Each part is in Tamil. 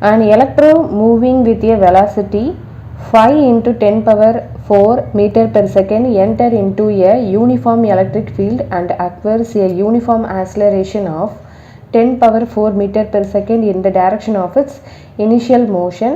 An electron moving with a velocity 5 into 10 power 4 meter per second enter into a uniform electric field and acquires a uniform acceleration of 10 power 4 meter per second in the direction of its initial motion.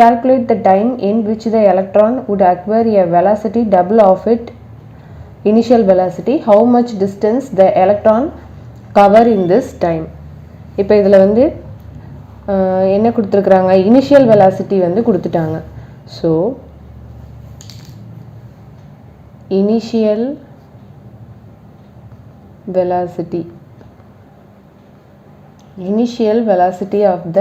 Calculate the time in which the electron would acquire a velocity double of its initial velocity. How much distance the electron cover in this time? இப்போ இதில் வந்து என்ன கொடுத்துருக்குறாங்க, இனிஷியல் வெலாசிட்டி வந்து கொடுத்துட்டாங்க. So initial velocity of the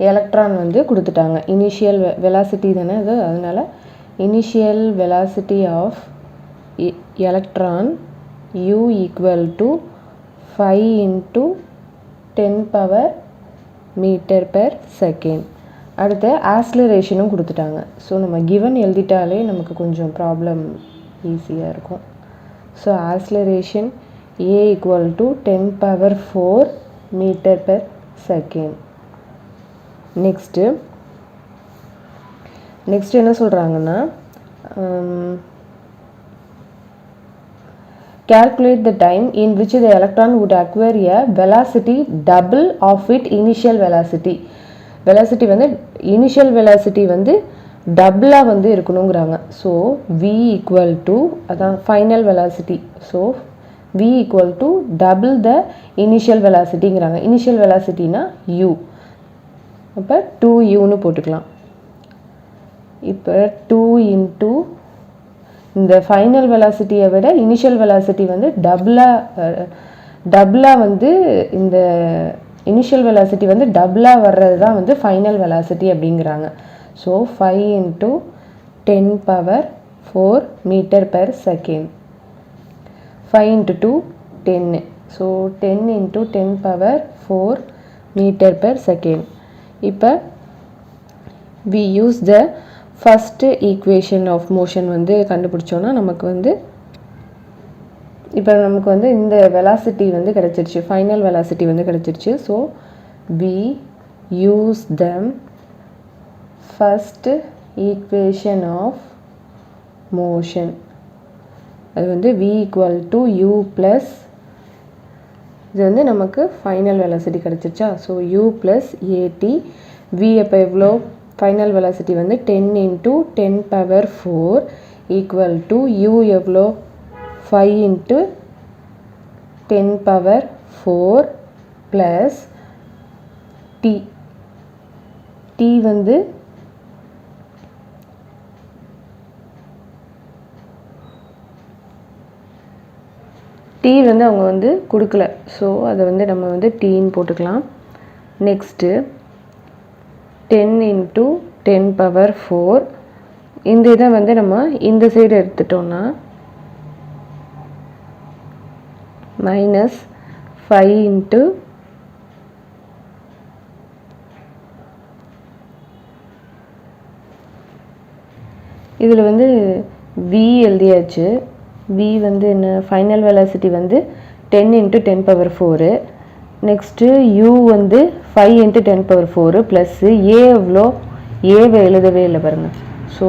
electron வந்து கொடுத்துட்டாங்க. இனிஷியல் வெலாசிட்டி தானே அது, அதனால் initial velocity of electron u equal to 5 into 10 power metre per second. அடுத்து ஆக்ஸலரேஷனும் கொடுத்துட்டாங்க. ஸோ நம்ம கிவன் எழுதிட்டாலே நமக்கு கொஞ்சம் ப்ராப்ளம் ஈஸியாக இருக்கும். So acceleration a equal to 10 power 4 metre per second. Next என்ன சொல்கிறாங்கன்னா, calculate the time in which the electron would acquire a velocity double of its initial velocity. velocity வந்து initial velocity வந்து டபுளாக வந்து இருக்கணுங்கிறாங்க. ஸோ v equal to அதான் final velocity. So v equal to double the initial velocityங்கிறாங்க. initial velocityனா u, அப்போ 2uன்னு போட்டுக்கலாம். இப்போ 2 into இந்த ஃபைனல் வெலாசிட்டியை விட இனிஷியல் வெலாசிட்டி வந்து டபுளாக வந்து இந்த இனிஷியல் வெலாசிட்டி வந்து டபுளாக வர்றது தான் வந்து ஃபைனல் வெலாசிட்டி அப்படிங்கிறாங்க. So 5 into 10 power 4 metre per second. 5 into 2 10. So 10 into 10 power 4 metre per second. இப்போ we use the first equation of motion வந்து கண்டுபிடிச்சோன்னா நமக்கு வந்து இப்போ நமக்கு வந்து இந்த வெலாசிட்டி வந்து கிடச்சிருச்சு, ஃபைனல் வெலாசிட்டி வந்து கிடச்சிருச்சு. So we use the first equation of motion. அது வந்து v equal to u plus இது வந்து நமக்கு ஃபைனல் வெலாசிட்டி கிடச்சிருச்சா. So u plus at. v அப்போ எவ்வளோ, ஃபைனல் வெலாசிட்டி வந்து 10 into 10 power 4 equal to u எவ்வளோ 5 into 10 power 4 plus t. t வந்து அவங்க வந்து கொடுக்கல. ஸோ அதை வந்து நம்ம வந்து டீன்னு போட்டுக்கலாம். நெக்ஸ்ட்டு 10 into 10 power 4 இந்த இதை வந்து நம்ம இந்த சைடு எடுத்துட்டோம்னா -5 into இதில் வந்து v எழுதியாச்சு. v வந்து என்ன, ஃபைனல் வெலாசிட்டி வந்து 10 into 10 power 4. நெக்ஸ்ட்டு u வந்து 5 into 10 power 4 ப்ளஸ்ஸு a எவ்வளோ, ஏவை எழுதவே இல்லை பாருங்கள். ஸோ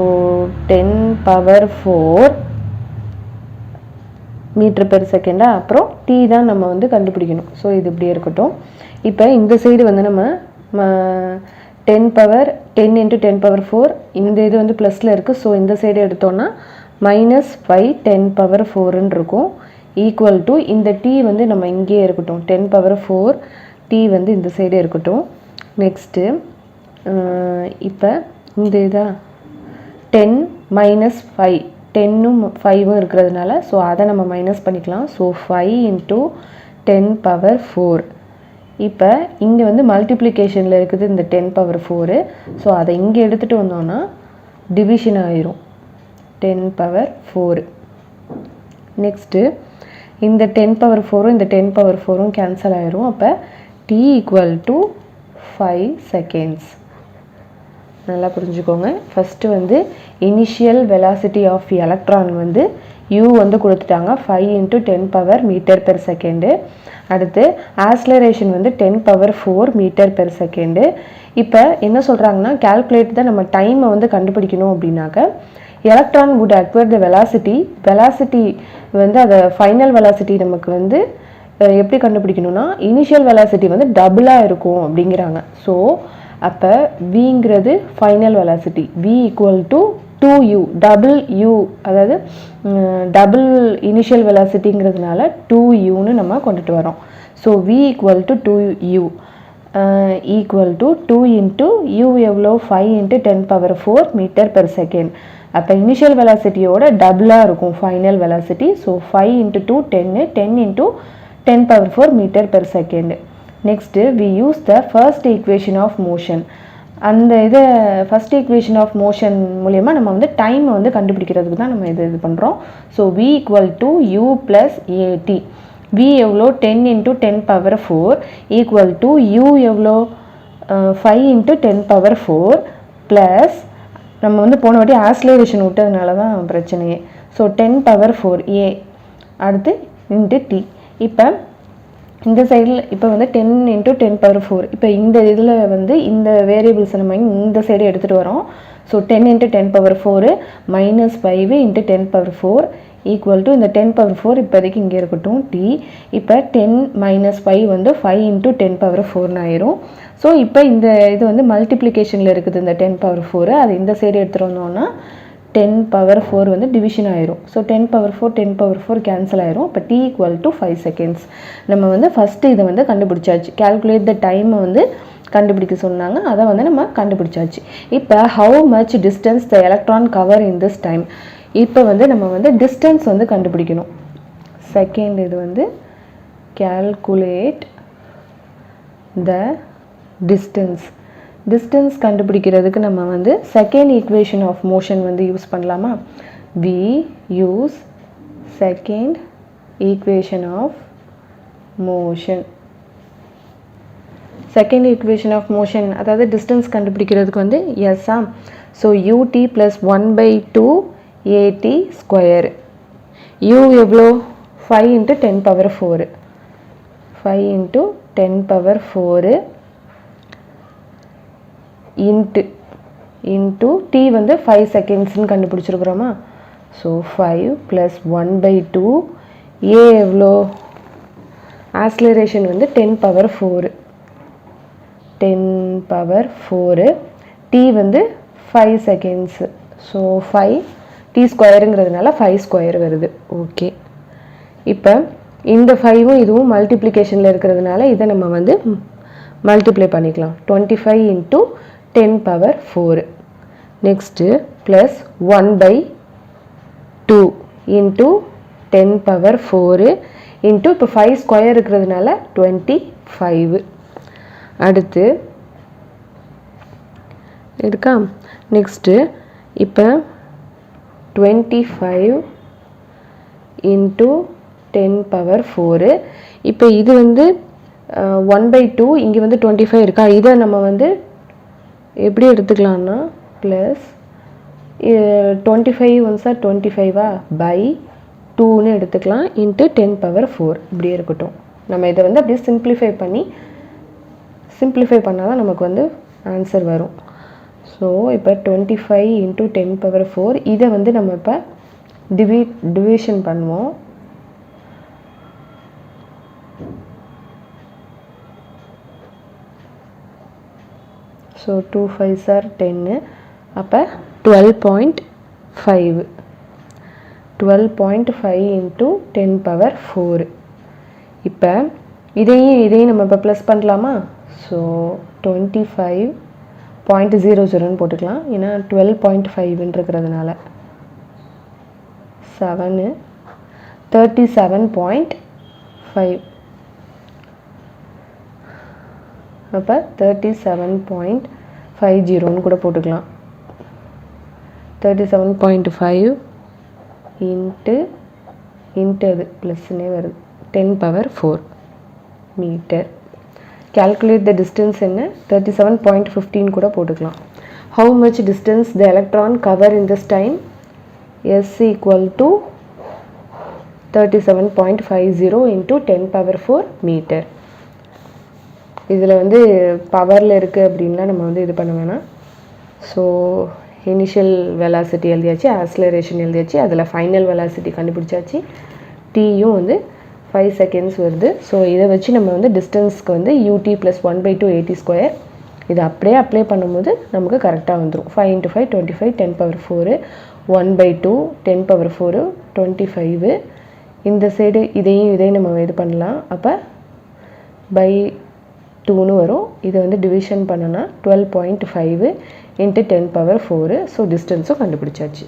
10 power 4 மீட்டர் பெர் செகண்டாக. அப்புறம் t தான் நம்ம வந்து கண்டுபிடிக்கணும். ஸோ இது இப்படியே இருக்கட்டும். இப்போ இந்த சைடு வந்து நம்ம 10 into 10 power 4 இந்த இது வந்து ப்ளஸில் இருக்குது. ஸோ இந்த சைடு எடுத்தோன்னா -5 10 power 4ன்னு இருக்கும். ஈக்குவல் டு இந்த t வந்து நம்ம இங்கேயே இருக்கட்டும், 10 power 4 t வந்து இந்த சைடே இருக்கட்டும். நெக்ஸ்ட்டு இப்போ இந்த இதா 10 - 5 10ம் 5ம் இருக்கிறதுனால ஸோ அதை நம்ம மைனஸ் பண்ணிக்கலாம். So 5 into 10 power 4. இப்போ இங்கே வந்து மல்டிப்ளிகேஷனில் இருக்குது இந்த 10 power 4. ஸோ அதை இங்கே எடுத்துகிட்டு வந்தோன்னா டிவிஷன் ஆயிரும் 10 power 4. நெக்ஸ்ட்டு இந்த 10 power 4ம் இந்த 10 power 4ம் கேன்சல் ஆயிரும். அப்போ t equal to 5 seconds. நல்லா புரிஞ்சுக்கோங்க. ஃபஸ்ட்டு வந்து இனிஷியல் வெலாசிட்டி ஆஃப் எலக்ட்ரான் வந்து u வந்து கொடுத்துட்டாங்க 5 × 10 பவர் மீட்டர் பெர் செகண்டு. அடுத்து ஆக்ஸலரேஷன் வந்து 10 பவர் 4 மீட்டர் பெர் செகண்டு. இப்போ என்ன சொல்கிறாங்கன்னா கால்குலேட் தான் நம்ம டைமை வந்து கண்டுபிடிக்கணும் அப்படின்னாக்க electron would acquire the velocity வந்து அதை ஃபைனல் வெலாசிட்டி நமக்கு வந்து எப்படி கண்டுபிடிக்கணும்னா இனிஷியல் வெலாசிட்டி வந்து டபுளாக இருக்கும் அப்படிங்கிறாங்க. ஸோ அப்போ விங்கிறது final velocity v = 2u double u, அதாவது டபுள் இனிஷியல் வெலாசிட்டிங்கிறதுனால 2uன்னு நம்ம கொண்டுட்டு வரோம். So v = 2u equal to 2 × u எவ்வளோ 5 × 10 பவர் 4 மீட்டர் பெர் செகண்ட். அப்போ இனிஷியல் வெலாசிட்டியோட டபுளாக இருக்கும் final velocity. So 5 × 2 10 10 × 10 power 4 metre per second. Next we use the first equation of motion. அந்த இதை ஃபஸ்ட் ஈக்குவேஷன் ஆஃப் மோஷன் மூலயமா நம்ம வந்து டைமை வந்து கண்டுபிடிக்கிறதுக்கு தான் நம்ம இது பண்ணுறோம். So v = u + at. v எவ்வளோ 10 × 10 பவர் 4 ஈக்குவல் டு u எவ்வளோ 5 × 10 பவர் 4 ப்ளஸ் நம்ம வந்து போன வாட்டி ஆக்ஸலரேஷன் விட்டதுனால தான் பிரச்சனையே. ஸோ 10 பவர் 4 a அடுத்து × t. இப்போ இந்த சைடில் இப்போ வந்து 10 × 10 பவர் 4. இப்போ இந்த இதில் வந்து இந்த வேரியபிள்ஸை நம்ம இந்த சைடு எடுத்துகிட்டு வரோம். So 10 × 10 power 4 -5 × 10 power 4 equal to இந்த 10 பவர் 4 இப்போதைக்கு இங்கே இருக்கட்டும் t. இப்போ 10 - 5 வந்து 5 × 10 பவர் 4 ஆயிரும். ஸோ இப்போ இந்த இது வந்து மல்டிப்ளிகேஷனில் இருக்குது இந்த 10 பவர் 4. அது இந்த சைடு எடுத்துகிட்டு வந்தோம்னா 10 பவர் 4 வந்து டிவிஷன் ஆயிரும். ஸோ 10 பவர் 4 10 பவர் 4 கேன்சல் ஆயிரும். இப்போ t = 5 செகண்ட்ஸ். நம்ம வந்து ஃபஸ்ட்டு இதை வந்து கண்டுபிடிச்சாச்சு. கால்குலேட் த டைமை வந்து கண்டுபிடிக்க சொன்னாங்க, அதை வந்து நம்ம கண்டுபிடிச்சாச்சு. இப்போ how much distance the electron cover in this time. இப்போ வந்து நம்ம வந்து டிஸ்டன்ஸ் வந்து கண்டுபிடிக்கணும். செகண்ட் இது வந்து கால்குலேட் த டிஸ்டன்ஸ் கண்டுபிடிக்கிறதுக்கு நம்ம வந்து செகண்ட் ஈக்குவேஷன் ஆஃப் மோஷன் வந்து யூஸ் பண்ணலாமா? We use second equation of motion. Second equation of motion அதாவது டிஸ்டன்ஸ் கண்டுபிடிக்கிறதுக்கு வந்து எஸ்ஸா. So ut + 1/2 at square. u எவ்வளோ 5 × 10 பவர் 4 5 × 10 பவர் 4 இன்ட்டு t வந்து 5 செகண்ட்ஸ்ன்னு கண்டுபிடிச்சிருக்கிறோமா? ஸோ 5 + 1/2 a எவ்வளோ ஆக்ஸலரேஷன் வந்து 10 பவர் 4 t வந்து 5 செகண்ட்ஸு. ஸோ 5 t ஸ்கொயருங்கிறதுனால 5 ஸ்கொயர் வருது. ஓகே, இப்போ இந்த 5ம் இதுவும் மல்டிப்ளிகேஷனில் இருக்கிறதுனால இதை நம்ம வந்து மல்டிப்ளை பண்ணிக்கலாம். 25 × 10 power 4 next plus 1/2 into 10 power 4 into இப்போ 5 ஸ்கொயர் இருக்கிறதுனால 25. அடுத்து இருக்கா? நெக்ஸ்ட்டு இப்போ 25 இன்ட்டு 10 பவர் 4. இப்போ இது வந்து 1/2, இங்கே வந்து 25 இருக்கா? இதை நம்ம வந்து எப்படி எடுத்துக்கலாம்னா ப்ளஸ் 25 1 சார் 25 பை 2ன்னு எடுத்துக்கலாம் இன்ட்டு 10 பவர் 4 இப்படியே இருக்கட்டும். நம்ம இதை வந்து அப்படியே சிம்பிளிஃபை பண்ணால் தான் நமக்கு வந்து ஆன்சர் வரும். ஸோ இப்போ 25 × 10 பவர் 4 இதை வந்து நம்ம இப்போ டிவிஷன் பண்ணுவோம். So 2 5s are 10. அப்போ 12.5 × 10 பவர் 4. இப்போ இதையும் நம்ம இப்போ ப்ளஸ் பண்ணலாமா? ஸோ 25.00ன்னு போட்டுக்கலாம். ஏன்னா 12.5ன்னு இருக்கிறதுனால 7 37.5. அப்போ 37.50ன்னு கூட போட்டுக்கலாம். 37.5 இன்ட்டு அது ப்ளஸ்னே வருது 10 power 4 metre. Calculate the distance என்ன 37.15 கூட போட்டுக்கலாம். How much distance the electron cover in this time? S equal to 37.50 into 10 power 4 meter. இதில் வந்து பவரில் இருக்குது அப்படின்லாம் நம்ம வந்து இது பண்ண வேணாம். ஸோ இனிஷியல் வெலாசிட்டி எழுதியாச்சு, ஆக்ஸலரேஷன் எழுதியாச்சு, அதில் ஃபைனல் வெலாசிட்டி கண்டுபிடிச்சாச்சு. டீயும் வந்து 5 seconds வருது. ஸோ இதை வச்சு நம்ம வந்து டிஸ்டன்ஸ்க்கு வந்து ut + 1/2 at², இது அப்படியே அப்ளை பண்ணும்போது நமக்கு கரெக்டாக வந்துடும். 5 × 5 25, 10 power 4, 1/2 10 power 4 25. இந்த சைடு இதையும் நம்ம இது பண்ணலாம். அப்போ by 2ன்னு வரும். இதை வந்து டிவிஷன் பண்ணனா 12.5 × 10 power 4. ஸோ டிஸ்டன்ஸும் கண்டுபிடிச்சாச்சு.